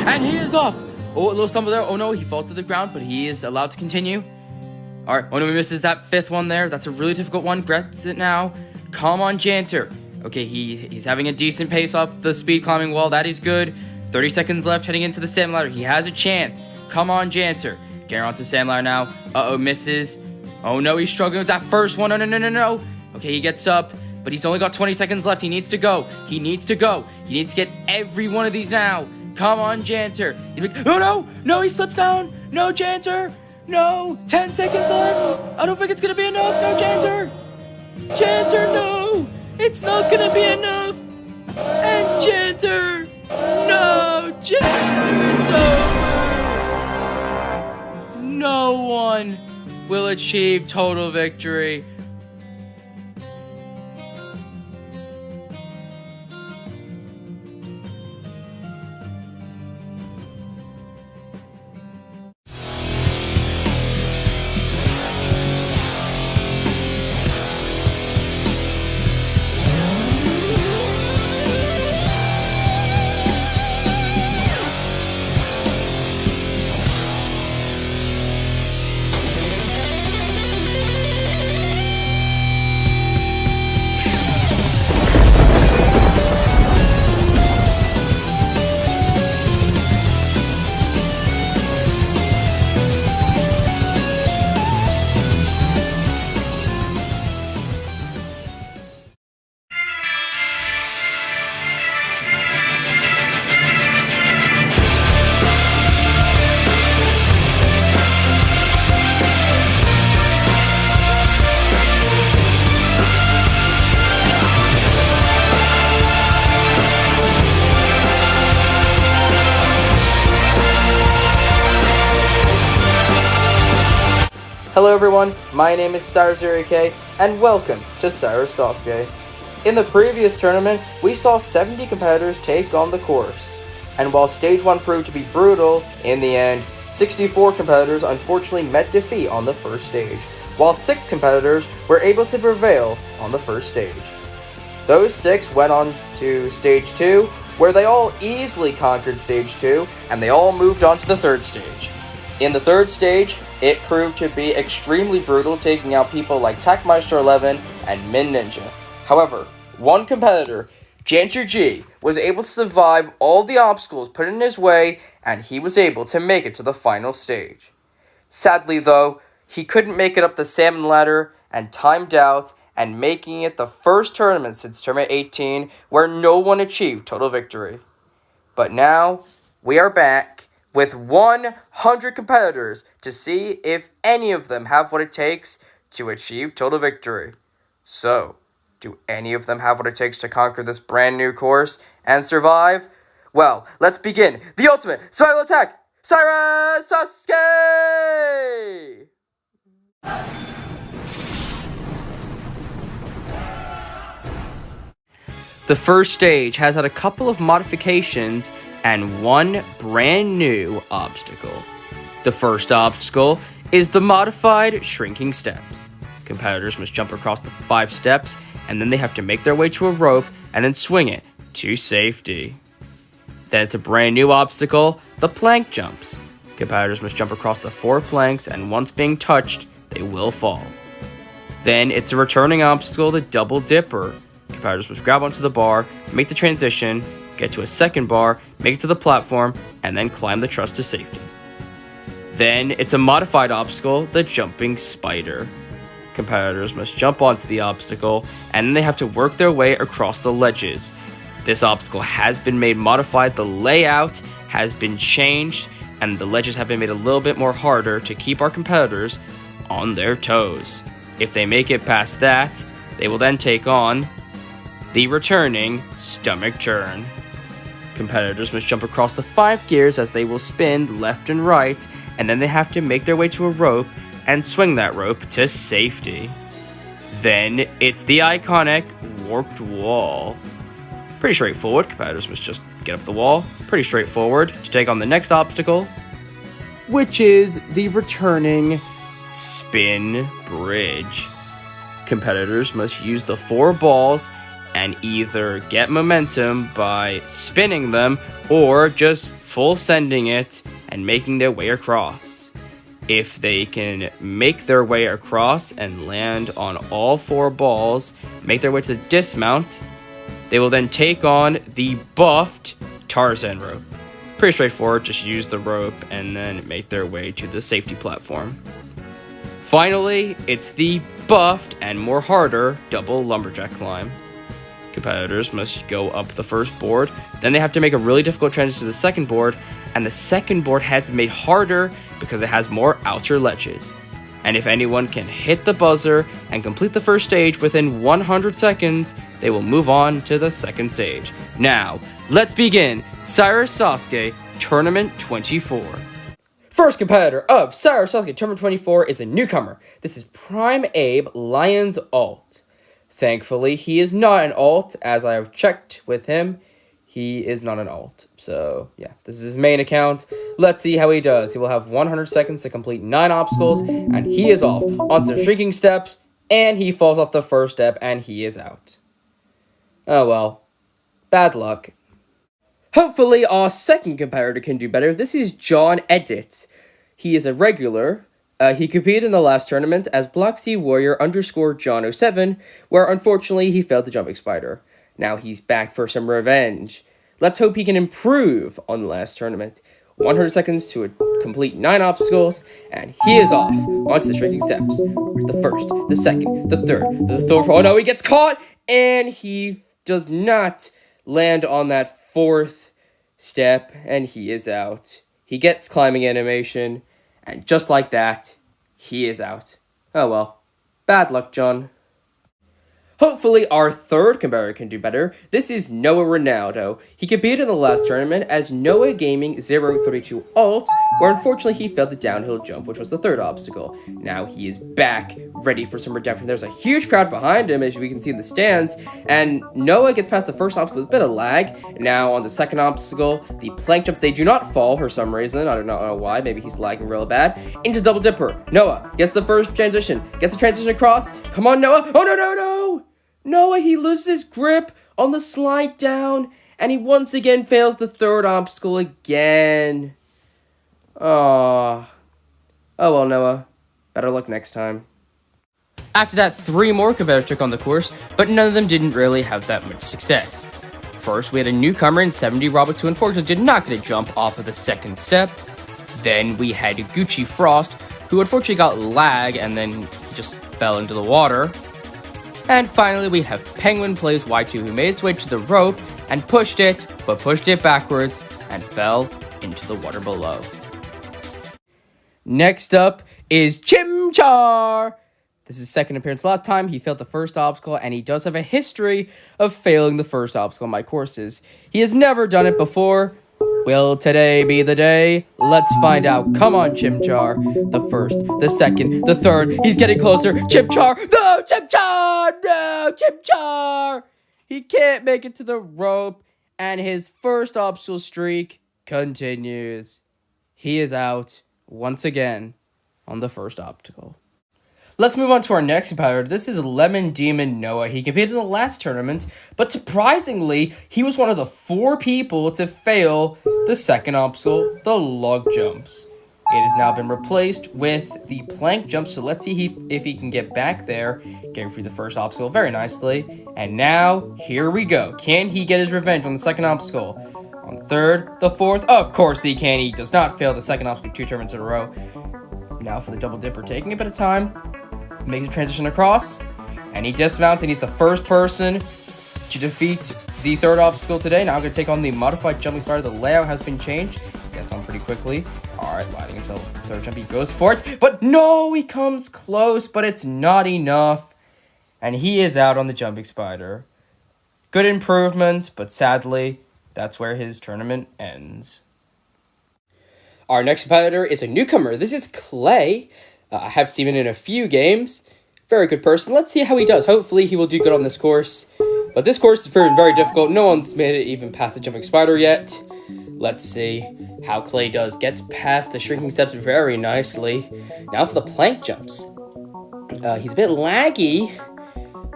And he is off. Oh, a little stumble there. Oh no, he falls to the ground, but he is allowed to continue. Alright, oh no, he misses that fifth one there. That's a really difficult one. Gets it now. Come on, Janter. Okay, he's having a decent pace up the speed climbing wall. That is good. 30 seconds left heading into the Salmon Ladder. He has a chance. Come on, Janter. Getting onto the Salmon Ladder now. Uh-oh, misses. Oh no, he's struggling with that first one. No. Okay, he gets up, but he's only got 20 seconds left. He needs to go. He needs to get every one of these now. Come on, Janter. Oh no, he slips down. No, Janter. No, 10 seconds left. I don't think it's gonna be enough. No, Janter. Janter, no. It's not gonna be enough. And Janter. No, Janter, it's over. No one will achieve total victory. Hello everyone, my name is Cyrus Sasuke, and welcome to Cyrus Sasuke. In the previous tournament, we saw 70 competitors take on the course, and while Stage 1 proved to be brutal, in the end, 64 competitors unfortunately met defeat on the first stage, while 6 competitors were able to prevail on the first stage. Those 6 went on to Stage 2, where they all easily conquered Stage 2, and they all moved on to the third stage. In the third stage, it proved to be extremely brutal, taking out people like TechMeister11 and Min Ninja. However, one competitor, JanterG, was able to survive all the obstacles put in his way, and he was able to make it to the final stage. Sadly though, he couldn't make it up the Salmon Ladder and timed out, and making it the first tournament since Tournament 18 where no one achieved total victory. But now, we are back with 100 competitors to see if any of them have what it takes to achieve total victory. So, do any of them have what it takes to conquer this brand new course and survive? Well, let's begin the ultimate survival attack! Cyrus Sasuke! The first stage has had a couple of modifications and one brand new obstacle. The first obstacle is the modified shrinking steps. Competitors must jump across the 5 steps, and then they have to make their way to a rope and then swing it to safety. Then it's a brand new obstacle, the plank jumps. Competitors must jump across the 4 planks, and once being touched, they will fall. Then it's a returning obstacle, the double dipper. Competitors must grab onto the bar, make the transition, get to a second bar, make it to the platform, and then climb the truss to safety. Then it's a modified obstacle, the jumping spider. Competitors must jump onto the obstacle, and then they have to work their way across the ledges. This obstacle has been made modified, the layout has been changed, and the ledges have been made a little bit more harder to keep our competitors on their toes. If they make it past that, they will then take on the returning stomach churn. Competitors must jump across the 5 gears as they will spin left and right, and then they have to make their way to a rope and swing that rope to safety. Then it's the iconic warped wall. Pretty straightforward. Competitors must just get up the wall. Pretty straightforward to take on the next obstacle, which is the returning spin bridge. Competitors must use the 4 balls and either get momentum by spinning them or just full sending it and making their way across. If they can make their way across and land on all 4 balls, make their way to the dismount, they will then take on the buffed Tarzan rope. Pretty straightforward, just use the rope and then make their way to the safety platform. Finally, it's the buffed and more harder double lumberjack climb. Competitors must go up the first board, then they have to make a really difficult transition to the second board, and the second board has been made harder because it has more outer ledges. And if anyone can hit the buzzer and complete the first stage within 100 seconds, they will move on to the second stage. Now, let's begin Cyrus Sasuke Tournament 24. First competitor of Cyrus Sasuke Tournament 24 is a newcomer. This is Prime Abe Lion's alt. Thankfully, he is not an alt, as I have checked with him. He is not an alt. So, yeah, this is his main account. Let's see how he does. He will have 100 seconds to complete 9 obstacles, and he is off onto the shrinking steps, and he falls off the first step, and he is out. Oh well, bad luck. Hopefully, our second competitor can do better. This is John Edit. He is a regular. He competed in the last tournament as Black Sea Warrior _ John07, where unfortunately he failed the jumping spider. Now he's back for some revenge. Let's hope he can improve on the last tournament. 100 seconds to complete 9 obstacles, and he is off onto the shrinking steps. The first, the second, the third, the fourth. Oh no, he gets caught, and he does not land on that 4th step, and he is out. He gets climbing animation, and just like that, he is out. Oh well, bad luck, John. Hopefully, our third competitor can do better. This is Noah Ronaldo. He competed in the last tournament as Noah Gaming 032 Alt, where unfortunately he failed the downhill jump, which was the 3rd obstacle. Now he is back, ready for some redemption. There's a huge crowd behind him, as we can see in the stands, and Noah gets past the first obstacle with a bit of lag. Now on the second obstacle, the plank jumps, they do not fall for some reason. I don't know why. Maybe he's lagging real bad. Into double dipper. Noah gets the first transition, gets the transition across. Come on, Noah. Oh, no. Noah, he loses his grip on the slide down, and he once again fails the 3rd obstacle again. Oh well, Noah. Better luck next time. After that, 3 more competitors took on the course, but none of them didn't really have that much success. First, we had a newcomer in 70 Roberts who unfortunately did not get a jump off of the 2nd step. Then we had Gucci Frost, who unfortunately got lag and then just fell into the water. And finally, we have Penguin Plays Y2, who made its way to the rope and pushed it backwards and fell into the water below. Next up is Chimchar. This is his 2nd appearance. Last time, he failed the 1st obstacle, and he does have a history of failing the 1st obstacle in my courses. He has never done it before. Will today be the day? Let's find out. Come on, Chimchar. The 1st, the 2nd, the 3rd. He's getting closer. Chimchar! No, Chimchar! No, Chimchar! He can't make it to the rope, and his 1st obstacle streak continues. He is out once again on the 1st obstacle. Let's move on to our next competitor. This is Lemon Demon Noah. He competed in the last tournament, but surprisingly, he was one of the 4 people to fail the 2nd obstacle, the log jumps. It has now been replaced with the plank jumps, so let's see if he can get back there, getting through the 1st obstacle very nicely. And now, here we go. Can he get his revenge on the 2nd obstacle? On the 3rd, the 4th, of course he can. He does not fail the 2nd obstacle 2 tournaments in a row. Now for the double dipper, taking a bit of time. Makes a transition across, and he dismounts, and he's the 1st person to defeat the 3rd obstacle today. Now I'm going to take on the modified jumping spider. The layout has been changed. Gets on pretty quickly. Alright, lighting himself. 3rd jump, he goes for it, but no, he comes close, but it's not enough, and he is out on the jumping spider. Good improvement, but sadly, that's where his tournament ends. Our next competitor is a newcomer. This is Clay. I have seen him in a few games. Very good person. Let's see how he does. Hopefully, he will do good on this course. But this course has proven very difficult. No one's made it even past the jumping spider yet. Let's see how Clay does. Gets past the shrinking steps very nicely. Now for the plank jumps. He's a bit laggy,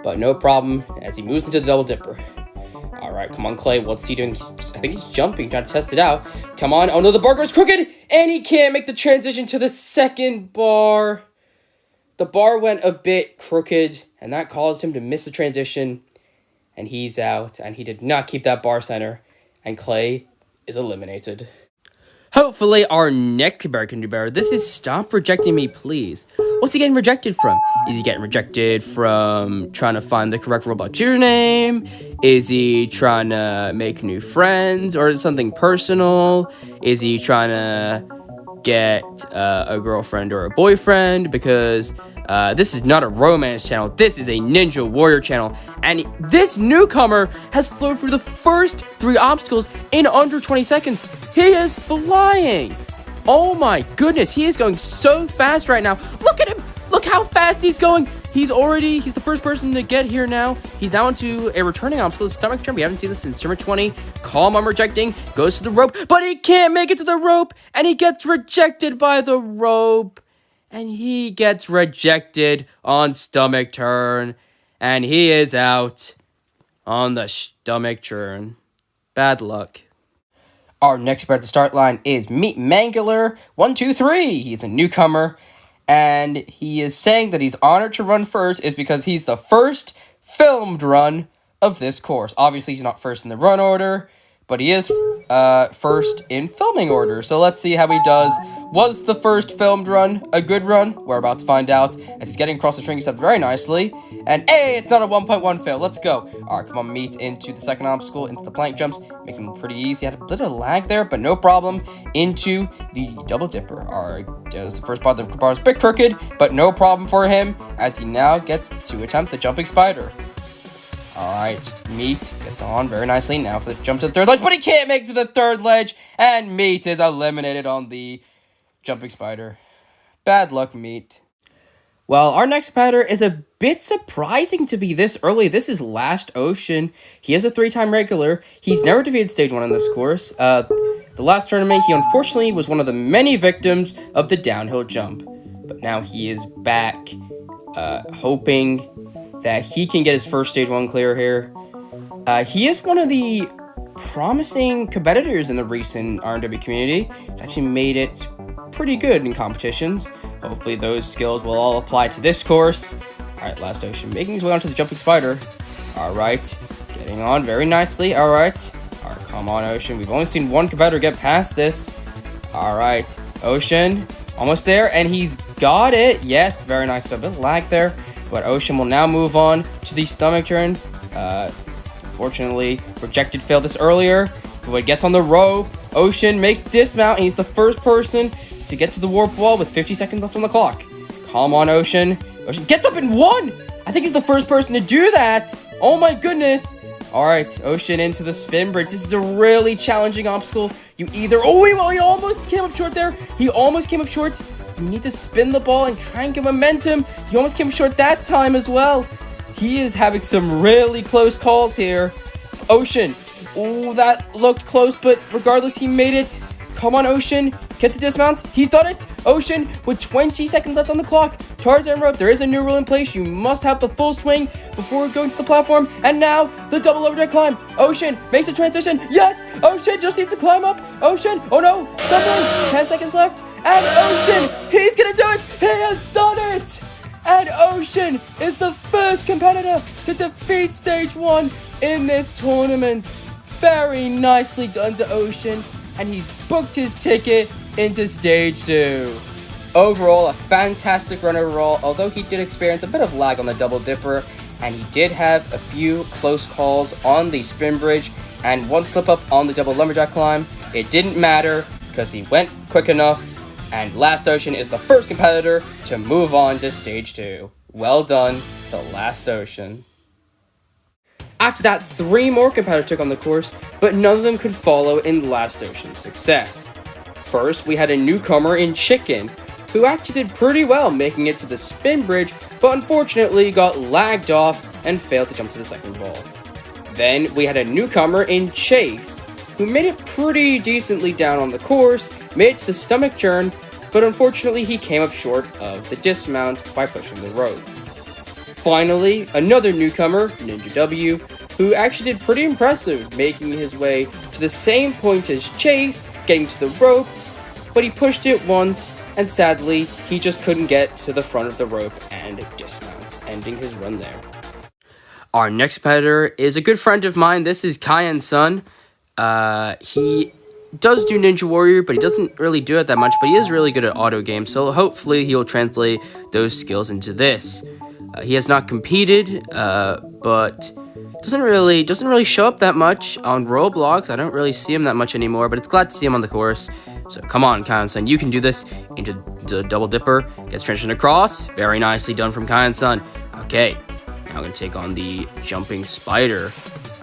but no problem as he moves into the double dipper. Alright, come on, Clay. What's he doing? I think he's jumping, trying to test it out. Come on. Oh no, the bar goes crooked, and he can't make the transition to the second bar. The bar went a bit crooked, and that caused him to miss the transition, and he's out, and he did not keep that bar center, and Clay is eliminated. Hopefully, our next competitor can do better. This is Stop Rejecting Me, Please. What's he getting rejected from? Is he getting rejected from trying to find the correct Roblox username? Is he trying to make new friends? Or is it something personal? Is he trying to get a girlfriend or a boyfriend? Because this is not a romance channel. This is a Ninja Warrior channel. And this newcomer has flown through the first 3 obstacles in under 20 seconds. He is flying. Oh my goodness, he is going so fast right now. Look at him. Look how fast he's going. He's the first person to get here now. He's now into a returning obstacle, the stomach turn. We haven't seen this since Summer 20. Calm on rejecting, goes to the rope, but he can't make it to the rope, and he gets rejected by the rope. And he gets rejected on stomach turn, and he is out on the stomach turn. Bad luck. Our next player at the start line is Meat Mangler 123. He's a newcomer, and he is saying that he's honored to run first is because he's the first filmed run of this course. Obviously, he's not first in the run order, but he is first in filming order. So let's see how he does. Was the first filmed run a good run? We're about to find out as he's getting across the shrinking step very nicely. And hey, it's not a 1.1 fail. Let's go. All right, come on, Meat into the second obstacle, into the plank jumps, making it pretty easy. Had a little lag there, but no problem. Into the double dipper. All right, does the first part of the bar is a bit crooked, but no problem for him as he now gets to attempt the jumping spider. Alright, Meat gets on very nicely now for the jump to the third ledge, but he can't make it to the third ledge, and Meat is eliminated on the jumping spider. Bad luck, Meat. Well, our next competitor is a bit surprising to be this early. This is Last Ocean. He is a 3-time regular. He's never defeated stage 1 in this course. The last tournament, he unfortunately was one of the many victims of the downhill jump. But now he is back, hoping that he can get his first stage 1 clear here. He is one of the promising competitors in the recent RNW community. He's actually made it pretty good in competitions. Hopefully those skills will all apply to this course. Alright, Last Ocean making his way onto the jumping spider. Alright, getting on very nicely. Alright, come on, Ocean. We've only seen one competitor get past this. Alright, Ocean, almost there, and he's got it. Yes, very nice. A bit of lag there. But Ocean will now move on to the stomach turn. Fortunately, rejected failed this earlier. But he gets on the rope. Ocean makes the dismount, and he's the first person to get to the warp wall with 50 seconds left on the clock. Come on, Ocean. Ocean gets up and won! I think he's the first person to do that. Oh my goodness. All right, Ocean into the spin bridge. This is a really challenging obstacle. You either... Oh, he almost came up short there. He almost came up short. You need to spin the ball and try and get momentum. He almost came short that time as well. He is having some really close calls here. Ocean. Oh, that looked close, but regardless, he made it. Come on, Ocean. Get the dismount. He's done it. Ocean with 20 seconds left on the clock. Tarzan rope. There is a new rule in place. You must have the full swing before going to the platform. And now, the double overhead climb. Ocean makes a transition. Yes! Ocean just needs to climb up. Ocean. Oh no. Stumbling. 10 seconds left. And Ocean, he's gonna do it! He has done it! And Ocean is the first competitor to defeat stage 1 in this tournament. Very nicely done to Ocean, and he's booked his ticket into stage 2. Overall, a fantastic run overall, although he did experience a bit of lag on the double dipper, and he did have a few close calls on the spin bridge, and one slip up on the double lumberjack climb. It didn't matter, because he went quick enough. And Last Ocean is the first competitor to move on to stage 2. Well done to Last Ocean. After that, 3 more competitors took on the course, but none of them could follow in Last Ocean's success. First, we had a newcomer in Chicken, who actually did pretty well making it to the spin bridge, but unfortunately got lagged off and failed to jump to the second ball. Then, we had a newcomer in Chase, who made it pretty decently down on the course, made it to the stomach turn, but unfortunately he came up short of the dismount by pushing the rope. finally, another newcomer, Ninja W, who actually did pretty impressive, making his way to the same point as Chase, getting to the rope, but he pushed it once, and sadly, he just couldn't get to the front of the rope and dismount, ending his run there. Our next competitor is a good friend of mine. This is Kyan's son. He does do Ninja Warrior, but he doesn't really do it that much, but he is really good at auto games, so hopefully he'll translate those skills into this. He has not competed, but doesn't really show up that much on Roblox. I don't really see him that much anymore, but it's glad to see him on the course. So come on, Kyan-san, you can do this. Into the double dipper, gets transitioned across. Very nicely done from Kyan-san. Okay, now I'm going to take on the jumping spider.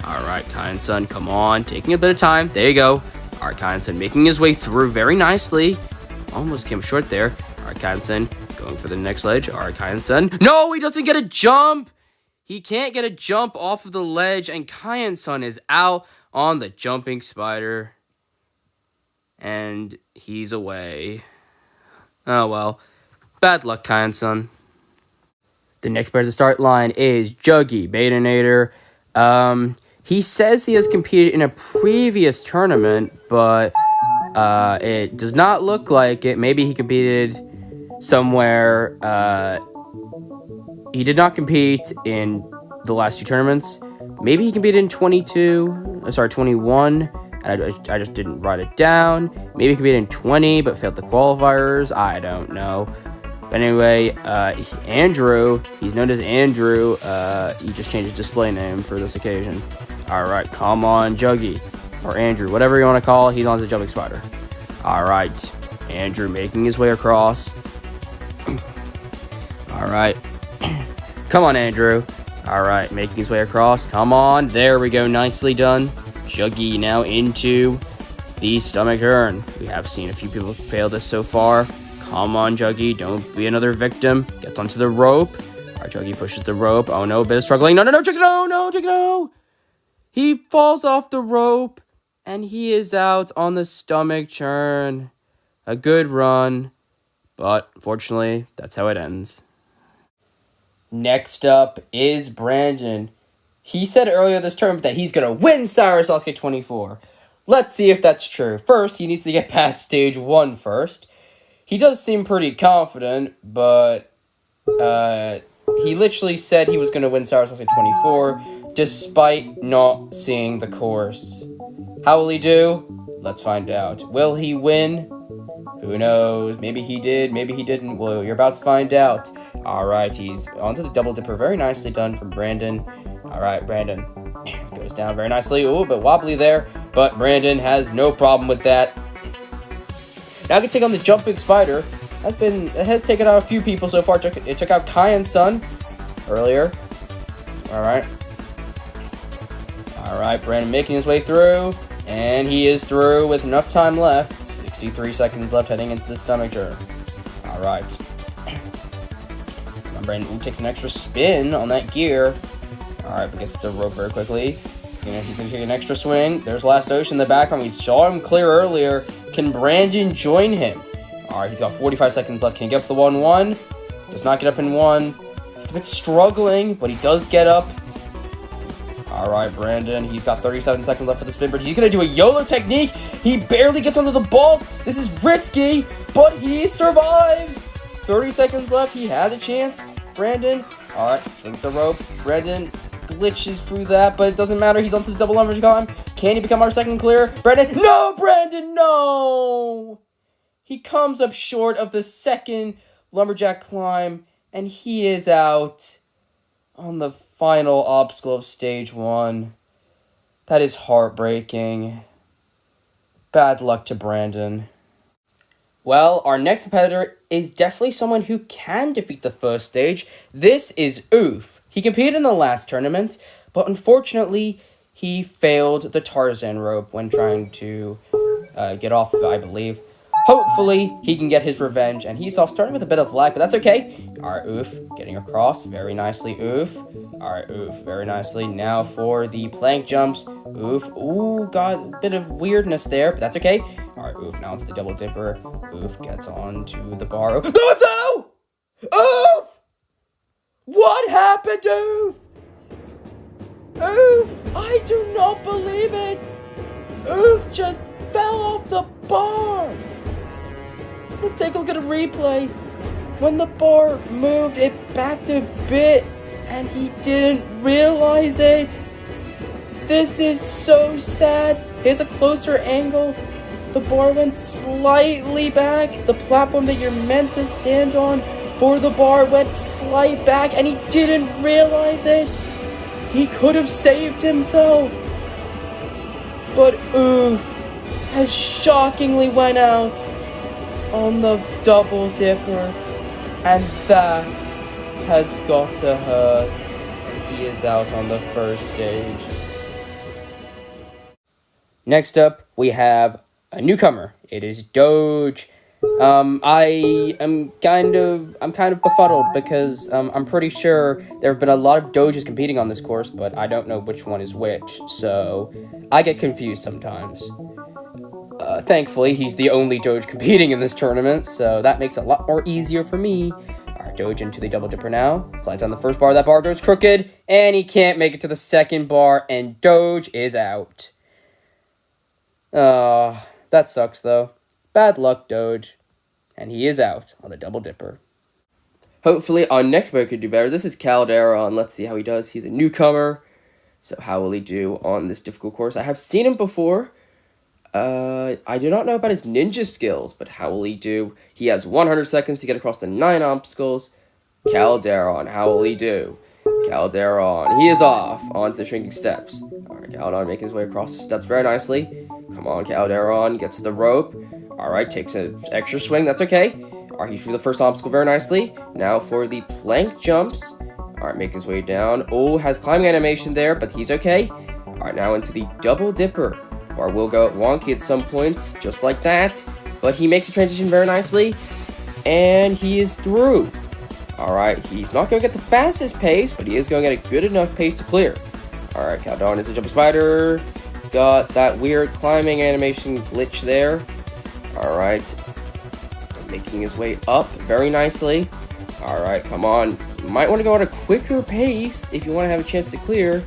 All right, Kyan-san, come on, taking a bit of time. There you go. All right, Kyan-san making his way through very nicely. Almost came short there. All right, Kyan-san going for the next ledge. All right, Kyan-san. No, he doesn't get a jump. He can't get a jump off of the ledge, and Kyan-san is out on the jumping spider. And he's away. Oh, well. Bad luck, Kyan-san. The next player to the start line is Juggy Baitonator. He says he has competed in a previous tournament, but it does not look like it. Maybe he competed somewhere. He did not compete in the last two tournaments. Maybe he competed in 21. I just didn't write it down. Maybe he competed in 20, but failed the qualifiers. I don't know. But anyway, Andrew, he's known as Andrew. He just changed his display name for this occasion. All right, come on, Juggy. Or Andrew, whatever you want to call it. He's on the jumping spider. All right, Andrew making his way across. All right. Come on, Andrew. All right, making his way across. Come on. There we go. Nicely done. Juggy now into the stomach turn. We have seen a few people fail this so far. Come on, Juggy. Don't be another victim. Gets onto the rope. All right, Juggy pushes the rope. Oh, no. A bit of struggling. No, Juggy, no, Juggy, no. He falls off the rope, and he is out on the stomach turn. A good run, but unfortunately, that's how it ends. Next up is Brandon. He said earlier this tournament that he's going to win Cyrus Sasuke 24. Let's see if that's true. First, he needs to get past stage 1 first. He does seem pretty confident, but he literally said he was going to win Cyrus Sasuke 24 despite not seeing the course. How will he do? Let's find out. Will he win? Who knows? Maybe he did, maybe he didn't. Well, you're about to find out. All right, he's onto the double dipper. Very nicely done from Brandon. All right, Brandon goes down very nicely. Ooh, but wobbly there. But Brandon has no problem with that. Now I can take on the jumping spider. It has taken out a few people so far. It took out Kyan's son earlier. All right, Brandon making his way through. And he is through with enough time left. 63 seconds left heading into the stomach turn. All right. Brandon takes an extra spin on that gear. All right, but gets the rope very quickly. He's going to take an extra swing. There's Last Ocean in the background. We saw him clear earlier. Can Brandon join him? All right, he's got 45 seconds left. Can he get up the 1-1? Does not get up in 1. He's a bit struggling, but he does get up. All right, Brandon. He's got 37 seconds left for the spin bridge. He's going to do a YOLO technique. He barely gets onto the balls. This is risky, but he survives. 30 seconds left. He has a chance. Brandon. All right, swings the rope. Brandon glitches through that, but it doesn't matter. He's onto the double lumberjack climb. Can he become our second clear? Brandon. No, Brandon, no. He comes up short of the second lumberjack climb, and he is out on the final obstacle of stage 1. That is heartbreaking. Bad luck to Brandon. Well, our next competitor is definitely someone who can defeat the first stage. This is Oof. He competed in the last tournament, but unfortunately, he failed the Tarzan rope when trying to get off, I believe. Hopefully, he can get his revenge, and he's off starting with a bit of lag, but that's okay. All right, Oof, getting across very nicely, Oof. All right, Oof, very nicely. Now for the plank jumps, Oof. Ooh, got a bit of weirdness there, but that's okay. All right, Oof, now into the double dipper. Oof gets onto the bar. No! Oof! What happened? happened, Oof? Oof, I do not believe it. Oof just fell off the bar. Let's take a look at a replay. When the bar moved, it backed a bit, and he didn't realize it. This is so sad. Here's a closer angle. The bar went slightly back. The platform that you're meant to stand on for the bar went slight back, and he didn't realize it. He could have saved himself. But Oof has shockingly went out on the double dipper, and that has got to hurt. And he is out on the first stage. Next up, we have a newcomer. It is Doge. I'm kind of befuddled because I'm pretty sure there have been a lot of Doges competing on this course, but I don't know which one is which, so I get confused sometimes. Thankfully, he's the only Doge competing in this tournament, so that makes it a lot more easier for me. Alright, Doge into the double dipper now. Slides on the first bar, that bar goes crooked, and he can't make it to the second bar, and Doge is out. That sucks though. Bad luck, Doge. And he is out on the double dipper. Hopefully our next player could do better. This is Calderon. Let's see how he does. He's a newcomer. So how will he do on this difficult course? I have seen him before. I do not know about his ninja skills, but how will he do? He has 100 seconds to get across the 9 obstacles. Calderon, how will he do? Calderon, he is off onto the shrinking steps. Alright, Calderon making his way across the steps very nicely. Come on, Calderon, gets to the rope. Alright, takes an extra swing, that's okay. Alright, he's through the first obstacle very nicely. Now for the plank jumps. Alright, make his way down. Oh, has climbing animation there, but he's okay. Alright, now into the double dipper. The bar will go wonky at some points, just like that. But he makes a transition very nicely. And he is through. Alright, he's not going to get the fastest pace, but he is going to get a good enough pace to clear. Alright, Calderon into the jump spider. Got that weird climbing animation glitch there. Alright. Making his way up very nicely. Alright, come on. You might want to go at a quicker pace if you want to have a chance to clear.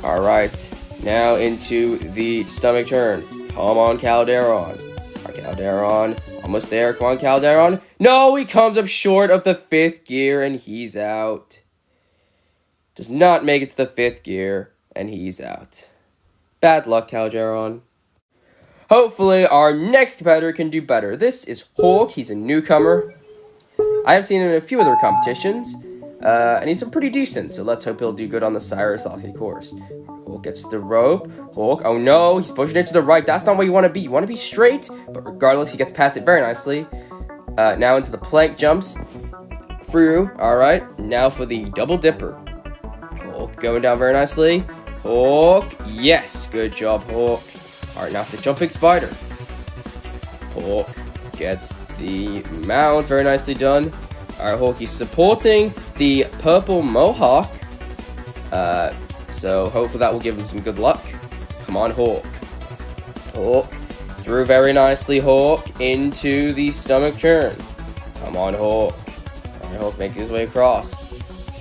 Alright. Now into the stomach turn. Come on, Calderon. Alright, Calderon. Almost there. Come on, Calderon. No, he comes up short of the 5th gear and he's out. Does not make it to the 5th gear and he's out. Bad luck, Calderon. Hopefully, our next competitor can do better. This is Hulk. He's a newcomer. I have seen him in a few other competitions, and he's pretty decent, so let's hope he'll do good on the Cyrus Sasuke course. Hulk gets to the rope. Hulk, oh no, he's pushing it to the right. That's not where you want to be. You want to be straight, but regardless, he gets past it very nicely. Now into the plank jumps. Through, alright. Now for the double dipper. Hulk going down very nicely. Hulk, yes, good job, Hulk. Alright, now for the jumping spider. Hulk gets the mount, very nicely done. Alright, Hulk, he's supporting the purple mohawk. So hopefully that will give him some good luck. Come on, Hulk. Hulk, through very nicely, Hulk, into the stomach churn. Come on, Hulk. Alright, Hulk making his way across.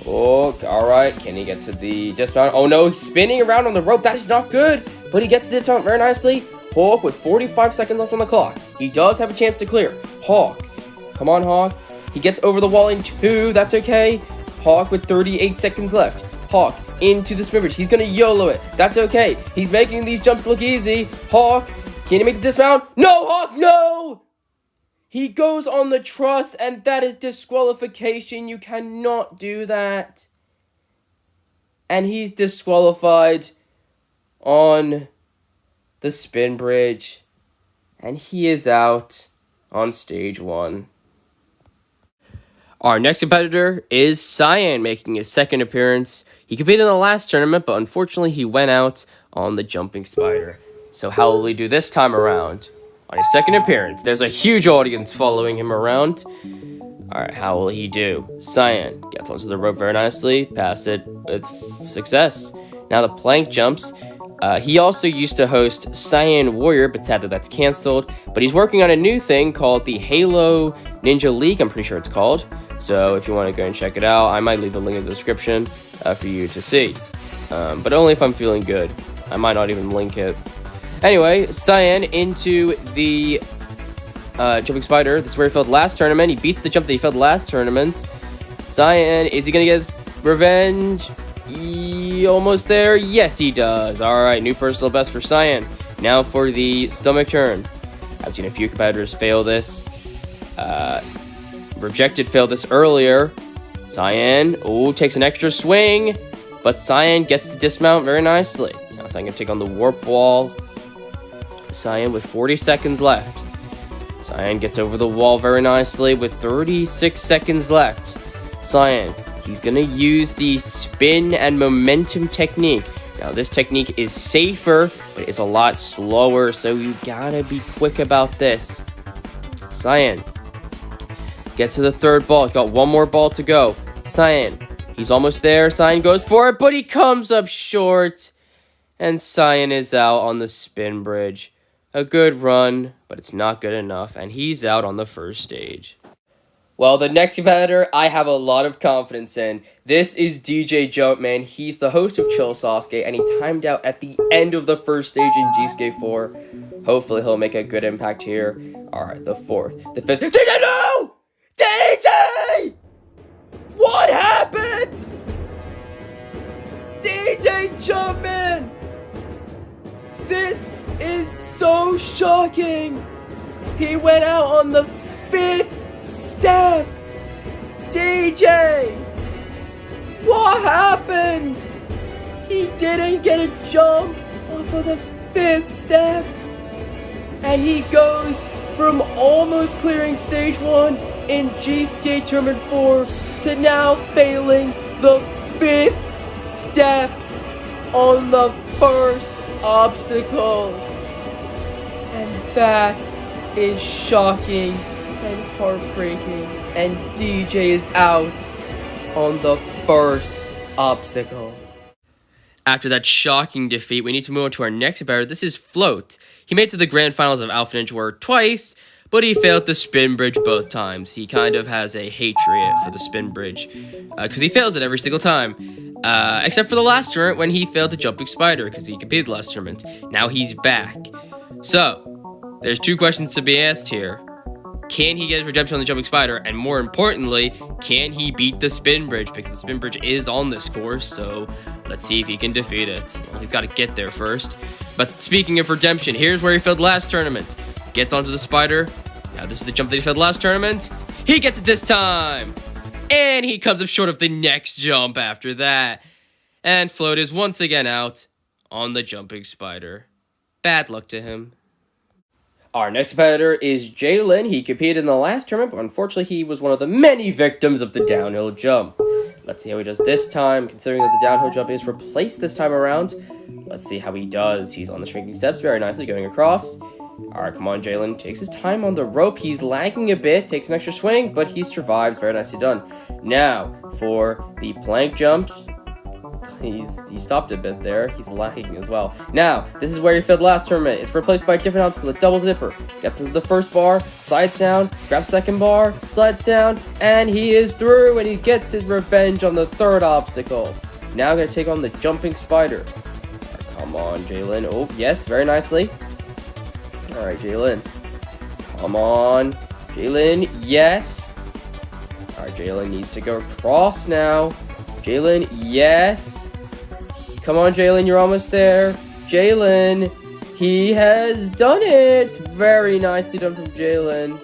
Hulk, alright, can he get to the dismount? Oh no, he's spinning around on the rope, that is not good, but he gets to the dismount very nicely. Hulk with 45 seconds left on the clock. He does have a chance to clear. Hawk, come on, Hawk. He gets over the wall in 2, that's okay. Hawk with 38 seconds left. Hawk into the spin bridge, he's gonna YOLO it, that's okay. He's making these jumps look easy. Hawk, can he make the dismount? No, Hawk, no! He goes on the truss, and that is disqualification. You cannot do that. And he's disqualified on the spin bridge. And he is out on stage 1. Our next competitor is Cyan, making his second appearance. He competed in the last tournament, but unfortunately he went out on the jumping spider. So how will he do this time around? On his second appearance, there's a huge audience following him around. Alright, how will he do? Cyan gets onto the rope very nicely, past it with success. Now the plank jumps. He also used to host Cyan Warrior, but sadly that's canceled. But he's working on a new thing called the Halo Ninja League, I'm pretty sure it's called. So if you want to go and check it out, I might leave a link in the description for you to see. But only if I'm feeling good. I might not even link it. Anyway, Cyan into the Jumping Spider. This is where he failed last tournament. He beats the jump that he failed last tournament. Cyan, is he going to get his revenge? Almost there. Yes, he does. Alright, new personal best for Cyan. Now for the stomach turn. I've seen a few competitors fail this. Rejected failed this earlier. Cyan, takes an extra swing. But Cyan gets to dismount very nicely. Now Cyan can take on the warp wall. Cyan with 40 seconds left. Cyan gets over the wall very nicely with 36 seconds left. Cyan, he's going to use the spin and momentum technique. Now, this technique is safer, but it's a lot slower, so you gotta be quick about this. Cyan gets to the third ball. He's got one more ball to go. Cyan, he's almost there. Cyan goes for it, but he comes up short. And Cyan is out on the spin bridge. A good run, but it's not good enough, and he's out on the first stage. Well, the next competitor I have a lot of confidence in. This is DJ Jumpman. He's the host of Chill Sasuke, and he timed out at the end of the first stage in G-Skate 4. Hopefully, he'll make a good impact here. Alright, the fourth, the fifth. DJ, no! DJ! What happened? DJ Jumpman! This is so shocking. He went out on the fifth step. DJ, what happened? He didn't get a jump off of the fifth step, and he goes from almost clearing stage 1 in G-Skate Tournament 4 to now failing the fifth step on the first obstacle. And that is shocking and heartbreaking, and DJ is out on the first obstacle. After that shocking defeat, we need to move on to our next competitor. This is Float. He made it to the grand finals of Alpha Ninja Warrior twice, but he failed the spin bridge both times. He kind of has a hatred for the spin bridge, because he fails it every single time. Except for the last tournament when he failed the Jumping Spider, because he competed last tournament. Now he's back. So, there's two questions to be asked here. Can he get his redemption on the Jumping Spider? And more importantly, can he beat the spin bridge? Because the spin bridge is on this course, so let's see if he can defeat it. Well, he's got to get there first. But speaking of redemption, here's where he failed last tournament. Gets onto the spider. Now this is the jump that he failed last tournament. He gets it this time! And he comes up short of the next jump after that. And Float is once again out on the Jumping Spider. Bad luck to him. Our next competitor is Jalen. He competed in the last tournament, but unfortunately he was one of the many victims of the downhill jump. Let's see how he does this time, considering that the downhill jump is replaced this time around. Let's see how he does. He's on the shrinking steps very nicely, going across. Alright, come on, Jalen. Takes his time on the rope. He's lagging a bit, takes an extra swing, but he survives. Very nicely done. Now, for the plank jumps. He stopped a bit there. He's lagging as well. Now, this is where he failed last tournament. It's replaced by a different obstacle, a double dipper. Gets to the first bar, slides down, grabs the second bar, slides down, and he is through, and he gets his revenge on the third obstacle. Now going to take on the Jumping Spider. Right, come on, Jalen. Oh, yes, very nicely. Alright, Jalen. Come on. Jalen, yes. Alright, Jalen needs to go across now. Jalen, yes. Come on, Jalen, you're almost there. Jalen, he has done it. Very nicely done from Jalen.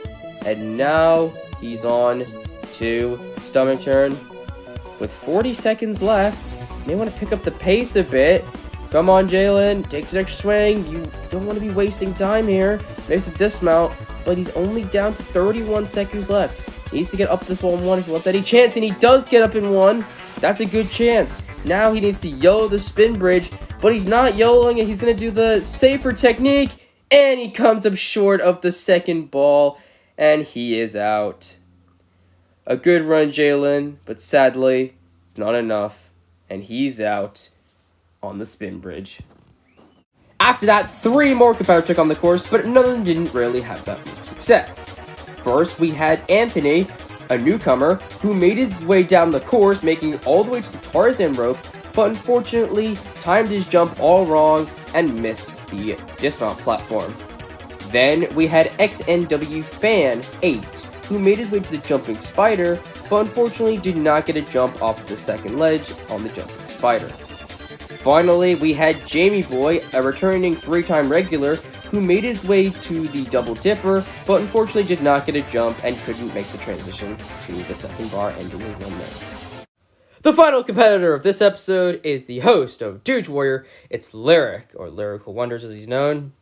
And now he's on to the stomach turn. With 40 seconds left, may want to pick up the pace a bit. Come on, Jalen, takes an extra swing. You don't want to be wasting time here. Makes a dismount, but he's only down to 31 seconds left. He needs to get up this one if he wants any chance, and he does get up in one. That's a good chance. Now he needs to YOLO the spin bridge, but he's not YOLOing it. He's going to do the safer technique, and he comes up short of the second ball, and he is out. A good run, Jalen, but sadly, it's not enough, and he's out on the spin bridge. After that, 3 more competitors took on the course, but none of them didn't really have that much success. First, we had Anthony, a newcomer, who made his way down the course, making it all the way to the Tarzan rope, but unfortunately timed his jump all wrong and missed the dismount platform. Then we had XNW Fan 8, who made his way to the jumping spider, but unfortunately did not get a jump off of the second ledge on the jumping spider. Finally, we had Jamie Boy, a returning 3-time regular, who made his way to the double dipper, but unfortunately did not get a jump and couldn't make the transition to the second bar, ending his run there. The final competitor of this episode is the host of Dude Warrior. It's Lyric, or Lyrical Wonders as he's known.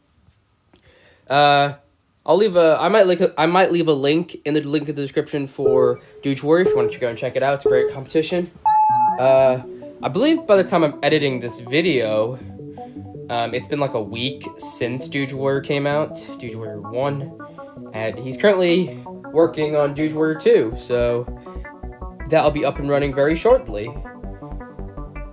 I might leave a link in the link in the description for Dude Warrior if you want to go and check it out. It's a great competition. I believe by the time I'm editing this video, it's been like a week since Dude Warrior came out, Dude Warrior 1, and he's currently working on Dude Warrior 2, so that'll be up and running very shortly.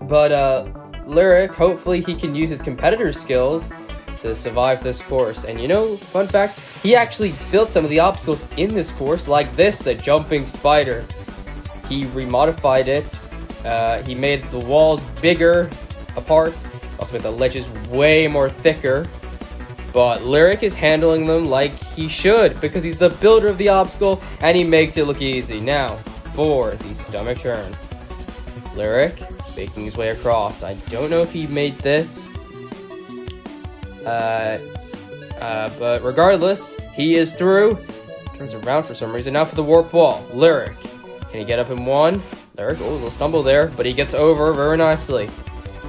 But, Lyric, hopefully he can use his competitor skills to survive this course. And you know, fun fact, he actually built some of the obstacles in this course, like this, the jumping spider. He remodified it, he made the walls bigger apart, also made the ledges way more thicker, but Lyric is handling them like he should, because he's the builder of the obstacle, and he makes it look easy. Now, for the stomach turn. Lyric making his way across. I don't know if he made this, but regardless, he is through. Turns around for some reason. Now for the warp wall. Lyric, can he get up in one? Lyric, oh, a little stumble there, but he gets over very nicely.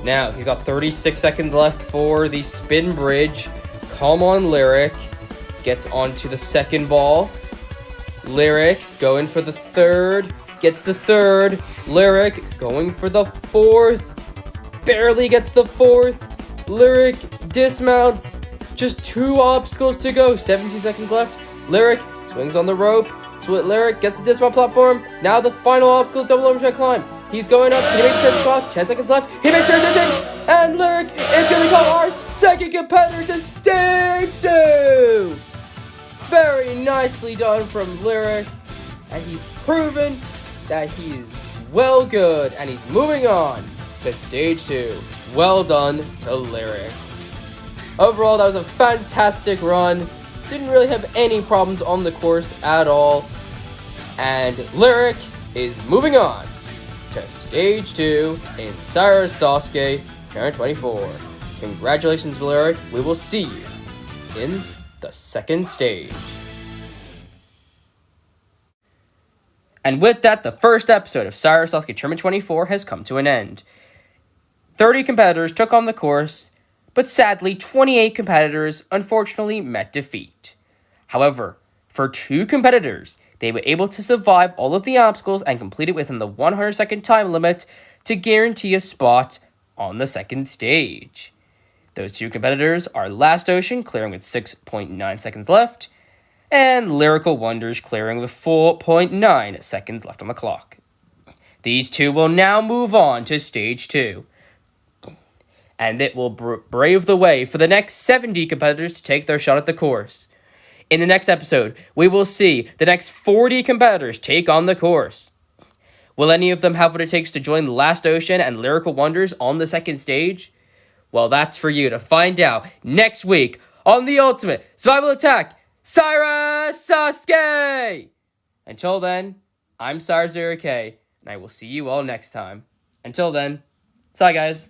Now, he's got 36 seconds left for the spin bridge. Come on, Lyric. Gets onto the second ball. Lyric going for the third. Gets the third. Lyric going for the fourth. Barely gets the fourth. Lyric dismounts. Just 2 obstacles to go. 17 seconds left. Lyric swings on the rope. Lyric gets the dismount platform. Now the final obstacle, double overhead climb. He's going up. Can he make the transition spot? 10 seconds left. He makes the transition. And Lyric is going to become our second competitor to stage 2. Very nicely done from Lyric. And he's proven that he's well good. And he's moving on to stage 2. Well done to Lyric. Overall, that was a fantastic run. Didn't really have any problems on the course at all. And Lyric is moving on to stage 2 in Cyrus Sasuke History 24. Congratulations, Lyric. We will see you in the second stage. And with that, the first episode of Cyrus Sasuke History 24 has come to an end. 30 competitors took on the course, but sadly, 28 competitors unfortunately met defeat. However, for 2 competitors, they were able to survive all of the obstacles and complete it within the 100-second time limit to guarantee a spot on the second stage. Those 2 competitors are Last Ocean, clearing with 6.9 seconds left, and Lyrical Wonders, clearing with 4.9 seconds left on the clock. These 2 will now move on to stage 2. And it will brave the way for the next 70 competitors to take their shot at the course. In the next episode, we will see the next 40 competitors take on the course. Will any of them have what it takes to join Last Ocean and Lyrical Wonders on the second stage? Well, that's for you to find out next week on the Ultimate Survival Attack, Cyrus Sasuke! Until then, I'm Cyrus Sasuke, and I will see you all next time. Until then, bye guys.